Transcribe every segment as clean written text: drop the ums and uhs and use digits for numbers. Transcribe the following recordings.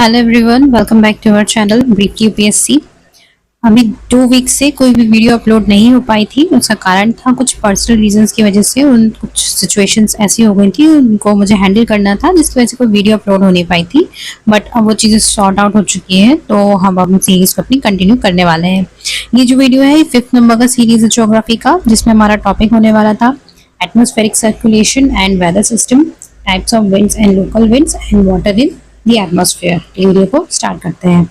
Hello everyone, welcome back to our channel brief UPSC. अभी 2 week से कोई भी वीडियो अपलोड नहीं हो पाई थी। उसका कारण था कुछ पर्सनल रीजंस की वजह से। उन कुछ सिचुएशंस ऐसी हो गई थी, उनको मुझे हैंडल करना था, जिसकी वजह से कोई वीडियो अपलोड हो नहीं पाई थी। बट अब वो चीज़ें सॉर्ट आउट हो चुकी हैं, तो हम अब सीरीज को अपनी कंटिन्यू करने वाले हैं। ये जो वीडियो है 5th नंबर का सीरीज है ज्योग्राफी का, जिसमें हमारा टॉपिक होने वाला था atmospheric circulation and weather system, types of winds and local winds and water in the atmosphere. Video को स्टार्ट करते हैं।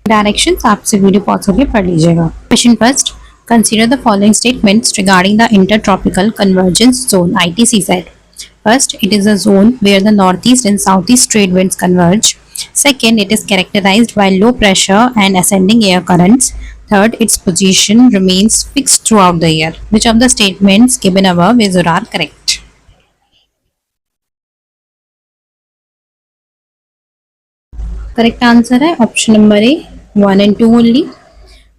डायरेक्शंस आपसे वीडियो पॉज होकर पढ़ लीजिएगा। Question first, consider the following statements regarding the intertropical convergence zone ITCZ. First, it is a zone where the northeast and southeast trade winds converge. Second, it is characterized by low pressure and ascending air currents. Third, its position remains fixed throughout the year. Which of the statements given above is or are correct? Correct answer है option number A, 1 and 2 only.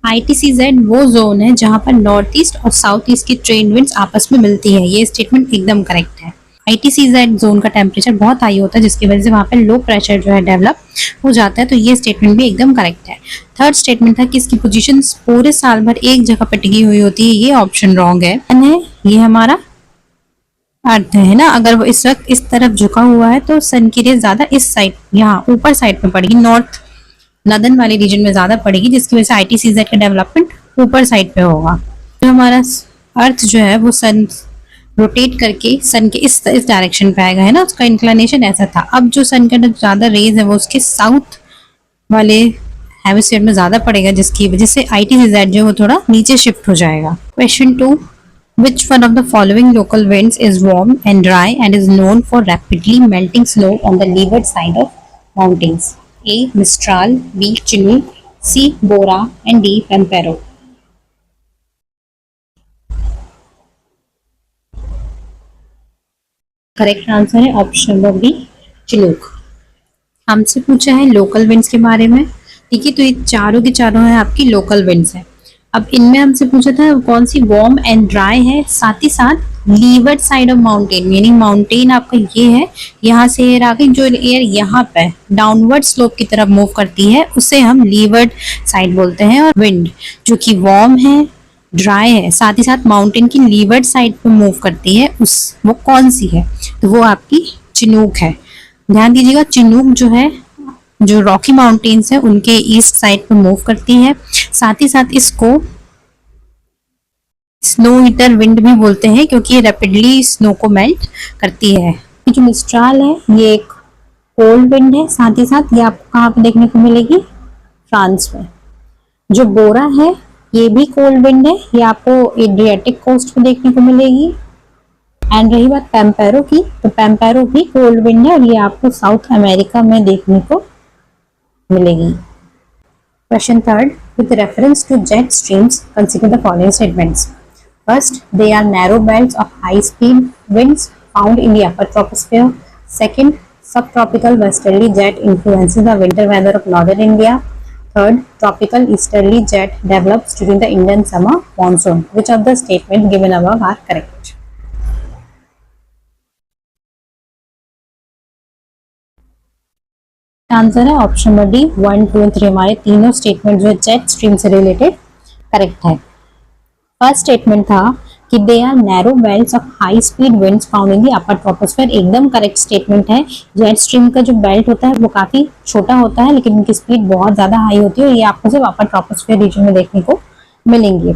ITCZ वो zone है जहां पर north east और south east की trade winds आपस में मिलती है। ये स्टेटमेंट एकदम करेक्ट है। ITCZ जोन का टेम्परेचर बहुत हाई होता है, जिसकी वजह से वहां पर लो प्रेशर जो है डेवलप हो जाता है, तो ये स्टेटमेंट भी एकदम करेक्ट है। थर्ड स्टेटमेंट था कि इसकी पोजीशन पूरे साल भर एक जगह पर टिकी हुई होती है, ये ऑप्शन रॉन्ग है। ये हमारा अर्थ है ना, अगर वो इस वक्त इस तरफ झुका हुआ है तो सन की रेज ज्यादा इस साइड, यहाँ ऊपर साइड में पड़ेगी, नॉर्थ नदन वाले रीजन में ज्यादा पड़ेगी, जिसकी वजह से ITCZ का डेवलपमेंट ऊपर साइड पे होगा। तो हमारा अर्थ जो है वो सन रोटेट करके सन के इस डायरेक्शन पे आएगा, है ना, उसका इंक्लिनेशन ऐसा था। अब जो सन का ज्यादा रेज है वो उसके साउथ वाले हेमिस्फीयर में ज्यादा पड़ेगा, जिसकी वजह से ITCZ जो है वो थोड़ा नीचे शिफ्ट हो जाएगा। Question 2, which one of the following local winds is warm and dry and is known for rapidly melting snow on the leeward side of mountains? A. Mistral, B. Chinook, C. Bora, and D. Pampero. Correct answer है option number B, Chinook. हमसे पूछा है local winds के बारे में, ठीक है, तो ये चारों के चारों है आपकी लोकल विंड्स है। अब इनमें हमसे पूछा था कौन सी वार्म एंड ड्राई है, साथ ही साथ levered side of mountain, meaning mountain आपका ये है, यहाँ से एयर आ गई, जो एयर यहाँ पे डाउनवर्ड स्लोप की तरफ मूव करती है उसे हम लीवर्ड साइड बोलते हैं। और विंड जो कि वार्म है, ड्राई है, साथ ही साथ माउंटेन की लीवर्ड साइड पे मूव करती है, उस वो कौन सी है, तो वो आपकी चिनूक है। ध्यान दीजिएगा, चिनूक जो है जो रॉकी माउंटेन्स है उनके ईस्ट साइड पे मूव करती है। साथ ही साथ इसको स्नो हीटर विंड भी बोलते हैं, क्योंकि ये रैपिडली स्नो को मेल्ट करती है। जो मिस्ट्राल है ये एक कोल्ड विंड है, साथ ही साथ ये आपको कहाँ पे देखने को मिलेगी, फ्रांस में। जो बोरा है ये भी कोल्ड विंड है, ये आपको एड्रियाटिक कोस्ट पे देखने को मिलेगी। एंड रही बात पैम्पेरो की, तो पैम्पेरो भी कोल्ड विंड है और ये आपको साउथ अमेरिका में देखने को मिलेगी। Question third, with reference to jet streams, consider the following statements. First, they are narrow belts of high-speed winds found in the upper troposphere. Second, subtropical westerly jet influences the winter weather of northern India. Third, tropical easterly jet develops during the Indian summer monsoon. Which of the statements given above are correct? Answer है option number D, 1, 2 और 3 हमारे तीनों statement जो है jet stream से related correct है। First statement था कि they are narrow belts of high speed winds found in the upper troposphere, एकदम करेक्ट स्टेटमेंट है। जेट स्ट्रीम का जो बेल्ट होता है वो काफी छोटा होता है, लेकिन उनकी स्पीड बहुत ज्यादा हाई होती है और ये आपको सिर्फ अपर ट्रोपोस्फेयर रीजन में देखने को मिलेंगे।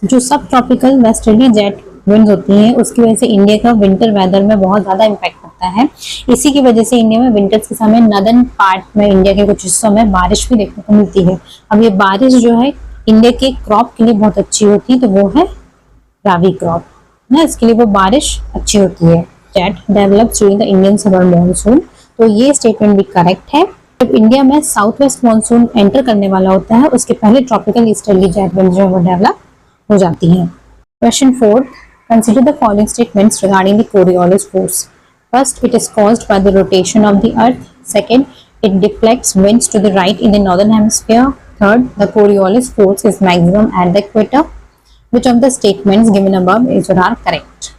जो सब ट्रॉपिकल वेस्टर्ली जेट विंड्स होती हैं उसकी वजह से इंडिया का विंटर वेदर में बहुत ज्यादा इम्पैक्ट पड़ता है। इसी की वजह से इंडिया में विंटर्स के समय नदर्न पार्ट में इंडिया के कुछ हिस्सों में बारिश भी देखने को मिलती है। अब ये बारिश जो है इंडिया के क्रॉप के लिए बहुत अच्छी होती है, तो वो है रावी क्रॉप ना, इसके लिए वो बारिश अच्छी होती है। Jet develops during the Indian summer monsoon, तो ये स्टेटमेंट भी करेक्ट है। जब इंडिया में साउथ वेस्ट मॉनसून एंटर करने वाला होता है उसके पहले ट्रॉपिकल ईस्टर्ली जेट विंड जो है वो डेवलप हो जाती है। Question 4, consider the following statements regarding the Coriolis force. First, it is caused by the rotation of the earth. Second, it deflects winds to the right in the northern hemisphere. Third, the Coriolis force is maximum at the equator. Which of the statements given above is or are correct?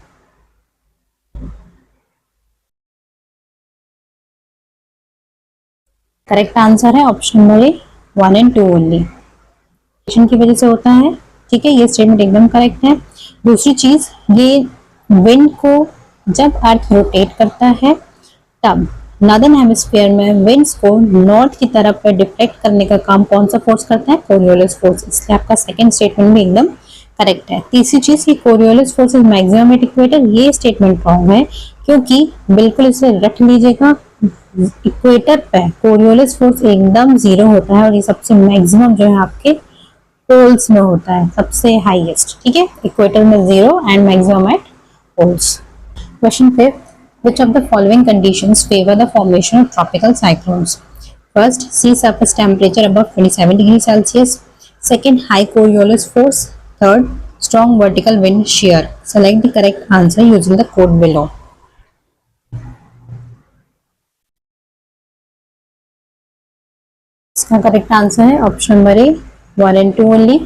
Correct answer है option number A 1 and 2 only, की वजह से होता है। ठीक है, ये statement एकदम करेक्ट है। दूसरी चीज, ये विंड को जब अर्थ रोटेट करता है तब नॉर्दर्न हेमिस्फीयर में विंड्स को नॉर्थ की तरफ पे डिफ्लेक्ट करने का काम कौन सा फोर्स करता है? Coriolis force. इसलिए आपका सेकंड स्टेटमेंट भी एकदम करेक्ट है। तीसरी चीज की Coriolis force is maximum at equator, ये स्टेटमेंट रॉन्ग है, क्योंकि बिल्कुल इसे रट लीजिएगा, इक्वेटर पे कोरियोलिस फोर्स एकदम जीरो होता है और ये सबसे मैक्सिमम जो है आपके पोल्स में होता है, सबसे हाईएस्ट। ठीक है, इक्वेटर में 0 and maximum at poles. Question 5, which of the following conditions favor the formation of tropical cyclones? First, sea surface temperature above 27 degrees Celsius. Second, high Coriolis force. Third, strong vertical wind shear. Select the correct answer using the code below. इसका correct answer है option number A 1 and 2 only.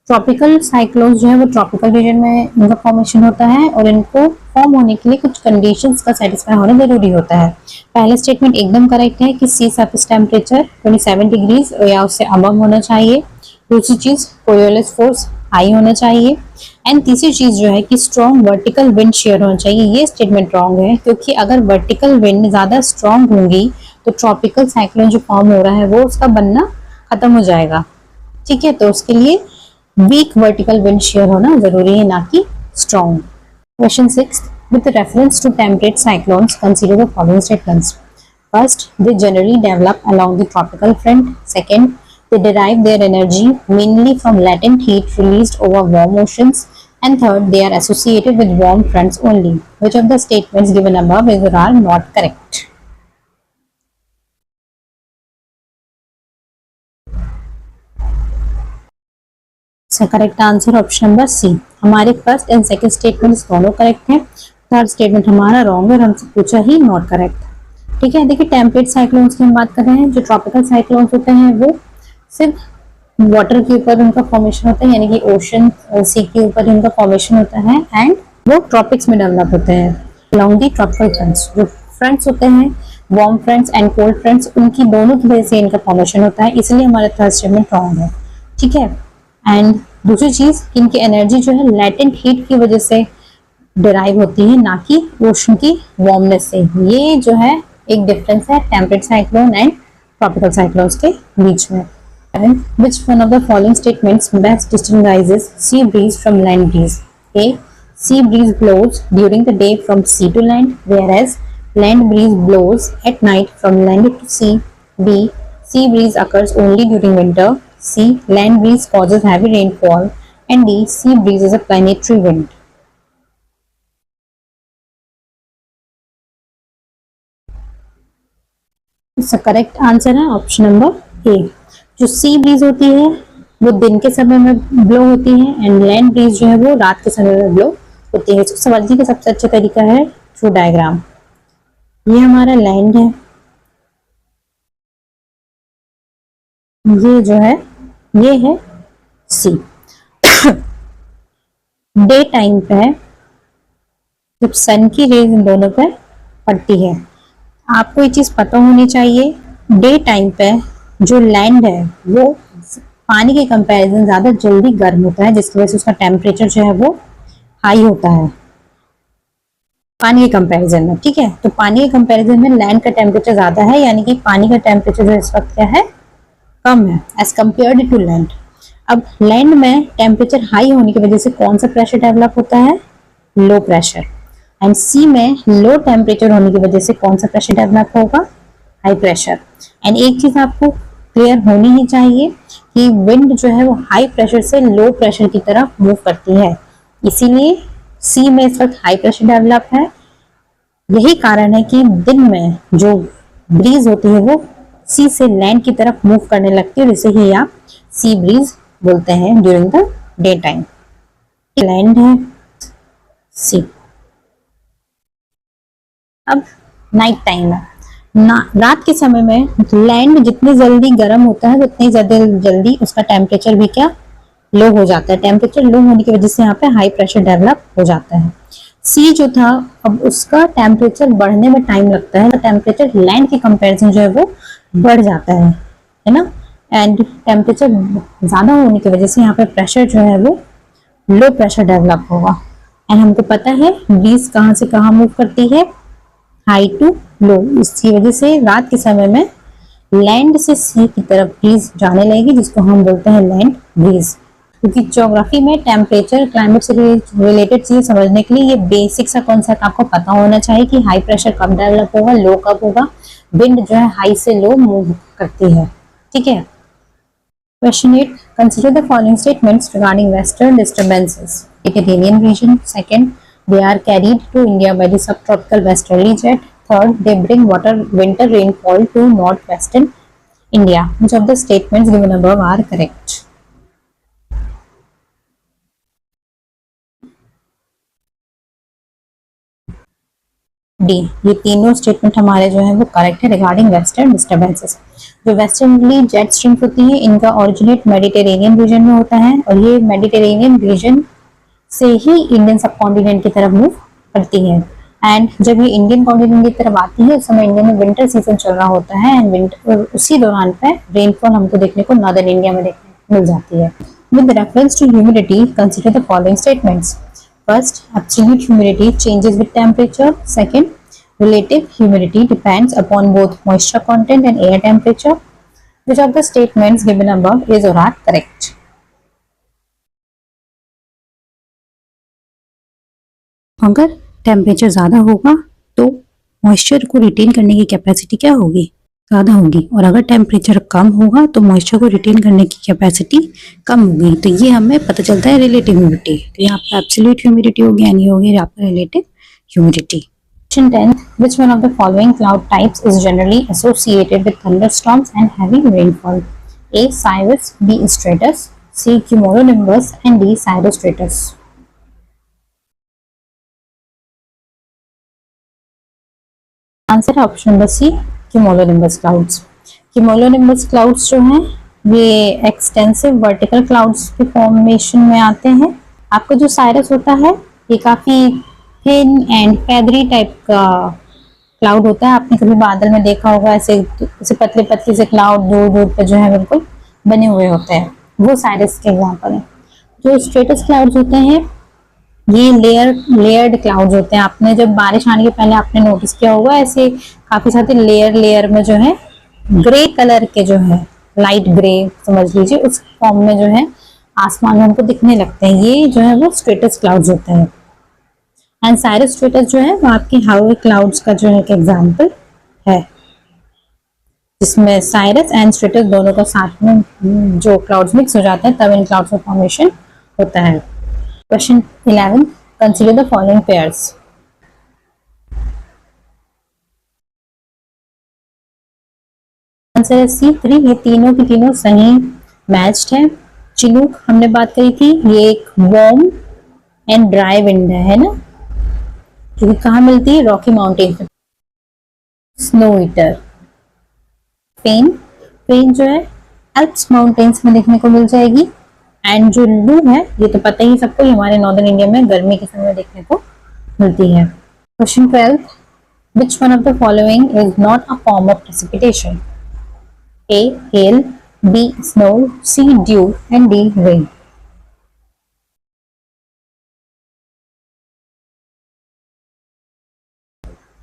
Tropical cyclones जो है वो tropical region में इनका formation होता है और इनको फॉर्म होने के लिए कुछ कंडीशंस का सेटिस्फाई होना जरूरी होता है। पहला स्टेटमेंट एकदम करेक्ट है कि सी सरफेस टेम्परेचर 27 डिग्रीज या उससे अबव होना चाहिए। दूसरी चीज, कोरियोलिस फोर्स हाई होना चाहिए। एंड तीसरी चीज जो है कि स्ट्रॉन्ग वर्टिकल विंड शेयर होना चाहिए। ये स्टेटमेंट रॉन्ग है, क्योंकि अगर वर्टिकल विंड ज्यादा स्ट्रॉन्ग होंगी तो ट्रॉपिकल साइक्लोन जो फॉर्म हो रहा है वो उसका बनना खत्म हो जाएगा। ठीक है, तो उसके लिए वीक वर्टिकल विंड शेयर होना जरूरी है, ना कि strong. Question 6, with reference to temperate cyclones, consider the following statements. First, they generally develop along the tropical front. Second, they derive their energy mainly from latent heat released over warm oceans. And third, they are associated with warm fronts only. Which of the statements given above is or are not correct? Correct answer option number C. हमारे first and second statements दोनों correct हैं। Third statement हमारा wrong है और हमसे पूछा ही not correct. ठीक है, देखिए टेम्परेट साइक्लोन्स की हम बात कर रहे हैं। जो ट्रॉपिकल साइक्लोन्स होते हैं वो सिर्फ वाटर के ऊपर उनका फॉर्मेशन होता है, यानी कि ओशन सी के ऊपर उनका फॉर्मेशन होता है एंड वो ट्रॉपिक्स में डेवलप होते हैं अलॉन्ग दी ट्रॉपिकल फ्रंट्स। जो फ्रंट्स होते हैं warm fronts and cold fronts, उनकी दोनों की वजह से इनका फॉर्मेशन होता है, इसलिए हमारा थर्ड स्टेटमेंट रॉन्ग है। ठीक है, एंड दूसरी चीज, इनकी एनर्जी जो है लैटेंट हीट की वजह से डिराइव होती है, ना कि ओशन की वार्मनेस से। ये जो है एक डिफरेंस है temperate cyclone and tropical cyclones के बीच में। Which one of the following statements best distinguishes sea breeze from land breeze? A, sea breeze blows during the day from sea to land, whereas land breeze blows at night from land to sea. B, sea breeze occurs only during winter. C, land breeze causes heavy rainfall. And D, sea breeze is a planetary wind. इसका correct answer है option number ए। जो sea breeze होती है वो दिन के समय में ब्लो होती है एंड लैंड ब्रीज जो है वो रात के समय में ब्लो होती है। इसको समझने का सबसे अच्छा तरीका है थ्रू डायग्राम। ये हमारा लैंड है, ये जो है ये है सी। डे टाइम पे जब सन की रेज इन दोनों पर पड़ती है, आपको ये चीज पता होनी चाहिए, डे टाइम पे जो लैंड है वो पानी के कंपैरिजन ज्यादा जल्दी गर्म होता है, जिसकी वजह से उसका टेम्परेचर जो है वो हाई होता है पानी के कंपैरिजन में। ठीक है, तो पानी के कंपैरिजन में लैंड का टेम्परेचर ज्यादा है, यानी कि पानी का टेम्परेचर जो इस वक्त क्या है, कम है एज कम्पेयर्ड टू लैंड। अब लैंड में टेम्परेचर हाई होने की वजह से कौन सा प्रेशर डेवलप होता है, लो प्रेशर। एंड सी में लो टेम्परेचर होने की वजह से कौन सा प्रेशर डेवलप होगा, हाई प्रेशर। एंड एक चीज आपको क्लियर होनी ही चाहिए कि विंड जो है वो हाई प्रेशर से लो प्रेशर की तरफ मूव करती है, इसीलिए सी में इस वक्त हाई प्रेशर डेवलप है। यही कारण है कि दिन में जो ब्रीज होती है वो सी से लैंड की तरफ मूव करने लगती है, और इसे ही आप सी ब्रीज बोलते हैं during the day time. Land है सी। अब नाइट टाइम है, रात के समय में लैंड जितनी जल्दी गर्म होता है उतनी ज्यादा जल्दी उसका टेम्परेचर भी क्या, लो हो जाता है। टेम्परेचर लो होने की वजह से यहाँ पे हाई प्रेशर डेवलप हो जाता है। सी जो था, अब उसका टेम्परेचर बढ़ने में टाइम लगता है, टेम्परेचर लैंड के कंपैरिजन जो है वो बढ़ जाता है ना। एंड टेम्परेचर ज्यादा होने की वजह से यहाँ पे प्रेशर जो है वो लो प्रेशर डेवलप होगा। एंड हमको पता है ब्रीज कहाँ से कहाँ मूव करती है, हाई टू लो। इसकी वजह से रात के समय में लैंड से सी की तरफ ब्रीज जाने लगेगी, जिसको हम बोलते हैं लैंड ब्रीज। क्योंकि ज्योग्राफी में टेम्परेचर क्लाइमेट से रिलेटेड चीजें समझने के लिए ये बेसिक सा कॉन्सेप्ट आपको पता होना चाहिए कि हाई प्रेशर कब डेवलप होगा, लो कब होगा, विंड जो है हाई से लो मूव करती है। ठीक है। Question 8. Consider the following statements regarding western disturbances. Mediterranean region. Second, they are carried to India by the subtropical westerly jet. Third, they bring winter rainfall to northwestern India. Which of the statements given above are correct? D, ये तीनों statement हमारे जो है वो correct है regarding western disturbances. जो westerly jet streams होती है इनका ओरिजिनेट मेडिटेरेनियन रीजन में होता है, और ये मेडिटेरेनियन रीजन से ही इंडियन सब कॉन्टिनेंट की तरफ मूव करती है। एंड जब ये इंडियन कॉन्टिनेंट की तरफ आती है उस समय इंडिया में विंटर सीजन चल रहा होता है, एंड विंटर उसी दौरान पे रेनफॉल हमको देखने को नॉर्दर्न इंडिया में देखने को मिल जाती है। With reference to humidity consider the following statements. First, absolute humidity changes with temperature. Second, relative humidity depends upon both moisture content and air temperature. Which of the statements given above is or are correct? अगर temperature ज़्यादा होगा तो moisture को retain करने की capacity क्या होगी, ज़्यादा होगी, और अगर टेम्परेचर कम होगा तो मॉइस्चर को रिटेन करने की कैपेसिटी कम होगी। तो ये हमें पता चलता है रिलेटिव ह्यूमिडिटी। तो यहाँ पर एब्सोल्यूट ह्यूमिडिटी होगी, यानी होगी आपका relative humidity. Question 10. Which one of the following cloud types is generally associated with thunderstorms and heavy rainfall? A. Cirrus, B. Stratus, C. Cumulonimbus, and D. Cirrostratus. Answer है option number C, cumulonimbus clouds. Cumulonimbus clouds जो हैं ये extensive vertical clouds के formation में आते हैं। आपका जो साइरस होता है ये काफी थिन एंड फेदरी टाइप का क्लाउड होता है। आपने कभी बादल में देखा होगा ऐसे ऐसे पतले पतले से क्लाउड दूर दूर पे जो है बिल्कुल बने हुए होते हैं, वो साइरस के एग्जाम्पल है। जो स्ट्रेटस क्लाउड्स होते हैं ये लेयर्ड क्लाउड्स होते हैं। आपने जब बारिश आने के पहले आपने नोटिस किया होगा ऐसे काफी सारे लेयर में जो है ग्रे कलर के जो है लाइट ग्रे समझ लीजिए उस फॉर्म में जो है आसमान में हमको दिखने लगते हैं, ये जो है वो स्ट्रेटस क्लाउड्स होते हैं। एंड साइरस स्ट्रेटस जो है वो आपके हाई क्लाउड्स का जो है एक एग्जाम्पल है, जिसमें साइरस एंड स्ट्रेटस दोनों का साथ में जो क्लाउड्स मिक्स हो जाता है तब इन क्लाउड्स का फॉर्मेशन होता है। Question 11. Consider the following pairs. Answer है C3। ये तीनों की तीनों सही मैच्ड है। चिनूक हमने बात करी थी, ये एक वार्म एंड ड्राई विंड है ना, जो कहाँ मिलती है, रॉकी माउंटेन पे। स्नो ईटर पेन जो है एल्प्स माउंटेन्स में देखने को मिल जाएगी। एंड जो लू है ये तो पता ही सबको, हमारे नॉर्दर्न इंडिया में गर्मी के समय देखने को मिलती है। Question 12. Which one of the following is not a form of precipitation? A. Hail, B. Snow, C. Dew, and D. Rain.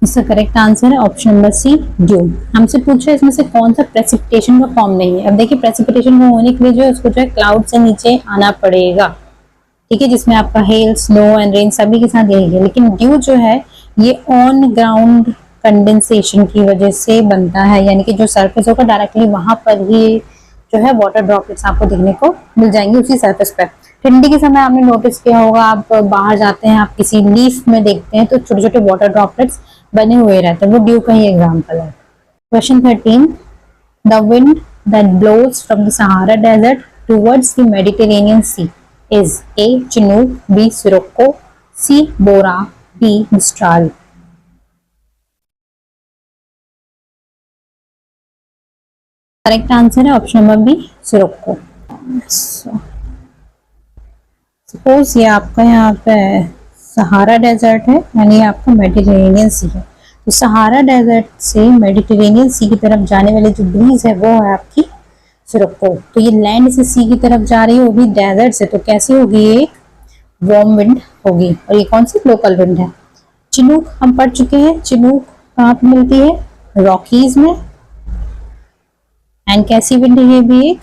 इसका करेक्ट आंसर है ऑप्शन नंबर सी, ड्यू। हमसे पूछा इसमें से कौन सा प्रेसिपिटेशन का फॉर्म नहीं है। अब देखिए प्रेसिपिटेशन को होने के लिए जो है उसको जो है क्लाउड से नीचे आना पड़ेगा, ठीक है, जिसमें आपका हेल, स्नो एंड रेन सभी के साथ यही है। लेकिन ड्यू जो है ये ऑन ग्राउंड कंडेंसेशन की वजह से बनता है, यानी कि जो सरफेस होगा डायरेक्टली वहां पर ही जो है वाटर ड्रॉपलेट्स आपको देखने को मिल जाएंगे उसी सरफेस पर। ठंडी के समय आपने नोटिस किया होगा, आप बाहर जाते हैं, आप किसी लीफ में देखते हैं तो छोटे छोटे वाटर ड्रॉपलेट्स बने हुए रहते हैं, वो ड्यू का ही एग्जाम्पल है। Question 13. The wind that blows from the Sahara desert towards the Mediterranean Sea is A. Chinook, B. Sirocco, C. Bora, D. Mistral. Correct answer है option number B, sirocco. Suppose ये आपका यहाँ पे Sahara desert है, यानी आपका Mediterranean सी है, तो सहारा डेजर्ट से मेडिटेरेनियन सी की तरफ जाने वाली जो ब्रीज है वो है आपकी सिरोको। तो ये लैंड से सी की तरफ जा रही है, वो भी डेजर्ट से, तो कैसी होगी, ये वार्म विंड होगी। और ये कौन सी लोकल विंड है। चिनूक हम पढ़ चुके हैं, चिनूक कहाँ पे मिलती है, रॉकीज में। एंड कैसी विंड है, ये भी एक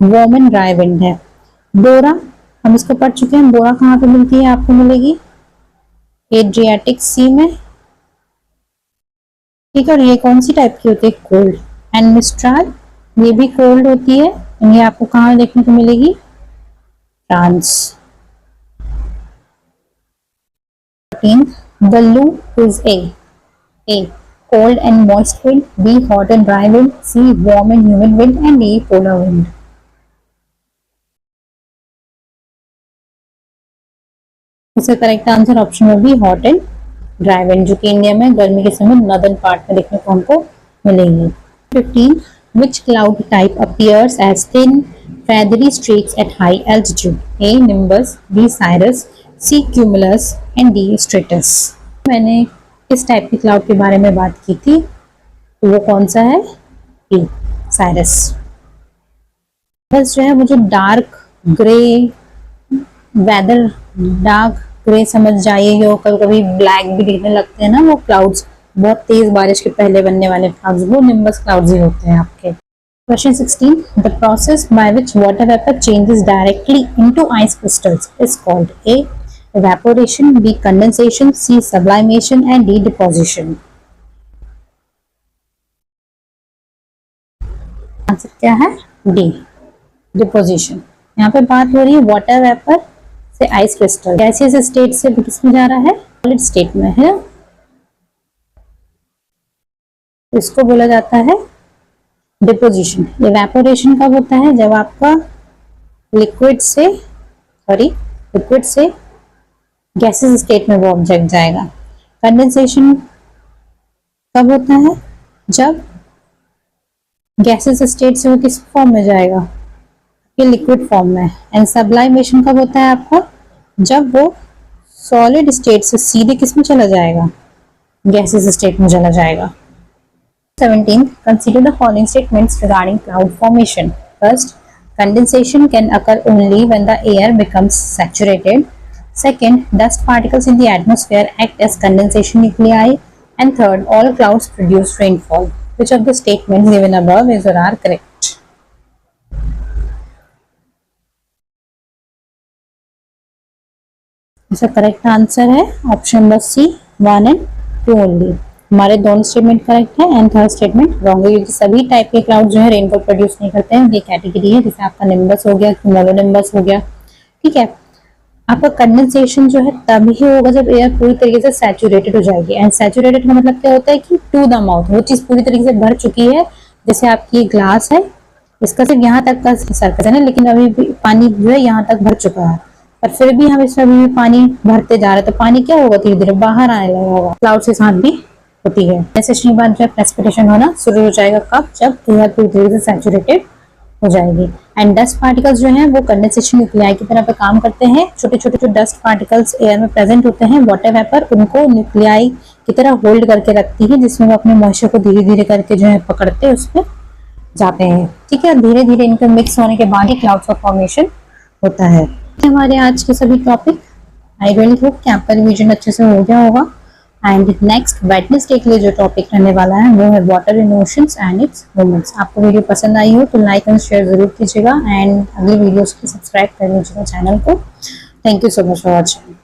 वार्म एंड ड्राई विंड है। बोरा हम इसको पढ़ चुके हैं, बोरा कहाँ पे मिलती है, आपको मिलेगी एड्रियाटिक सी में, ठीक है। और ये कौन सी टाइप की होती है, कोल्ड। एंड मिस्ट्राल ये भी कोल्ड होती है, ये आपको कहाँ देखने को मिलेगी, France. The loop is A cold and moist wind, B hot and dry wind, C warm and humid wind, and D polar wind. इसका करेक्ट आंसर ऑप्शन में भी हॉट एंड ड्राई विंड, जो कि इंडिया में गर्मी के समय northern part में देखने को हमको मिलेंगी। 15 Which cloud type appears as thin feathery streaks at high altitude? A nimbus, B cirrus, C cumulus, and D stratus. मैंने इस टाइप की क्लाउड के बारे में बात की थी, तो वो कौन सा है, B साइरस। बस जो है मुझे dark grey weather, dark grey समझ जाइए, कभी कभी ब्लैक भी दिखने लगते हैं ना वो क्लाउड्स, बहुत तेज बारिश के पहले बनने वाले क्लाउड्स, वो निम्बस क्लाउड्स ही होते हैं आपके। Question 16. The process by which water vapor changes directly into ice crystals is called A. Evaporation, B. Condensation, C. Sublimation, and D. Deposition. Answer क्या है, D. Deposition. यहाँ पे बात हो रही है वाटर वेपर से आइस क्रिस्टल, गैसियस स्टेट से किसमें जा रहा है, सॉलिड स्टेट में है। इसको बोला जाता है डिपोजिशन। इवेपोरेशन कब होता है, जब आपका लिक्विड से गैसेस स्टेट में वो ऑब्जेक्ट जाएगा। कंडेंसेशन कब होता है, जब गैसेस स्टेट से वो किस फॉर्म में जाएगा, ये लिक्विड फॉर्म में। एंड सब्लाइमेशन कब होता है आपका, जब वो सॉलिड स्टेट से सीधे किस में चला जाएगा, गैसेस स्टेट में चला जाएगा। 17. Consider the following statements regarding cloud formation. First, condensation can occur only when the air becomes saturated. Second, dust particles in the atmosphere act as condensation nuclei. And third, all clouds produce rainfall. Which of the statements given above is or are correct? इसका correct answer है option number C, 1 and 2 only. हमारे दोनों statement correct है and third statement wrong है, क्योंकि सभी type के cloud जो है रेनफॉल प्रोड्यूस नहीं करते हैं। ये कैटेगरी है, जैसे आपका निम्बस हो गया, क्यूमुलोनिम्बस हो गया, ठीक है। आपका कंडेंसेशन जो है तभी होगा जब एयर पूरी तरीके से सैचुरेटेड हो जाएगी। एंड सैचुरेटेड का मतलब क्या होता है कि टू द माउथ, वो चीज पूरी तरीके से भर चुकी है। जैसे आपकी ग्लास है, इसका सिर्फ यहाँ तक का सरफेस है ना, लेकिन अभी भी पानी जो है यहाँ तक भर चुका है, पर फिर भी हम इसमें अभी भी पानी भरते जा रहे हैं, तो पानी क्या होगा, धीरे धीरे बाहर आने लगा होगा। क्लाउड के साथ भी होती है। कंडेंसेशन के बाद जो है प्रेसिपिटेशन होना शुरू हो जाएगा, कब, जब एयर पूरी तरीके से सैचुरेटेड हो जाएगी। एंड डस्ट पार्टिकल्स जो हैं वो कंडेंसेशन न्यूक्लियाई की तरह पे काम करते हैं। छोटे छोटे जो डस्ट पार्टिकल्स एयर में प्रेजेंट होते हैं, वाटर वेपर उनको न्यूक्लियाई की तरह होल्ड करके रखती है, जिसमें वो अपने मॉइस्चर को धीरे धीरे करके जो है पकड़ते उस पर जाते हैं, ठीक है। धीरे धीरे इनके मिक्स होने के बाद ही क्लाउड्स का फॉर्मेशन होता है। हमारे आज के सभी टॉपिक, आई रियली होप कि आपका रिवीजन अच्छे से हो गया होगा। एंड नेक्स्ट वेडनेसडे के लिए जो टॉपिक रहने वाला है वो है water in oceans and it's movements. आपको वीडियो पसंद आई हो तो लाइक एंड शेयर जरूर कीजिएगा एंड अगले वीडियोस के सब्सक्राइब कर लीजिएगा चैनल को। Thank you so much for watching.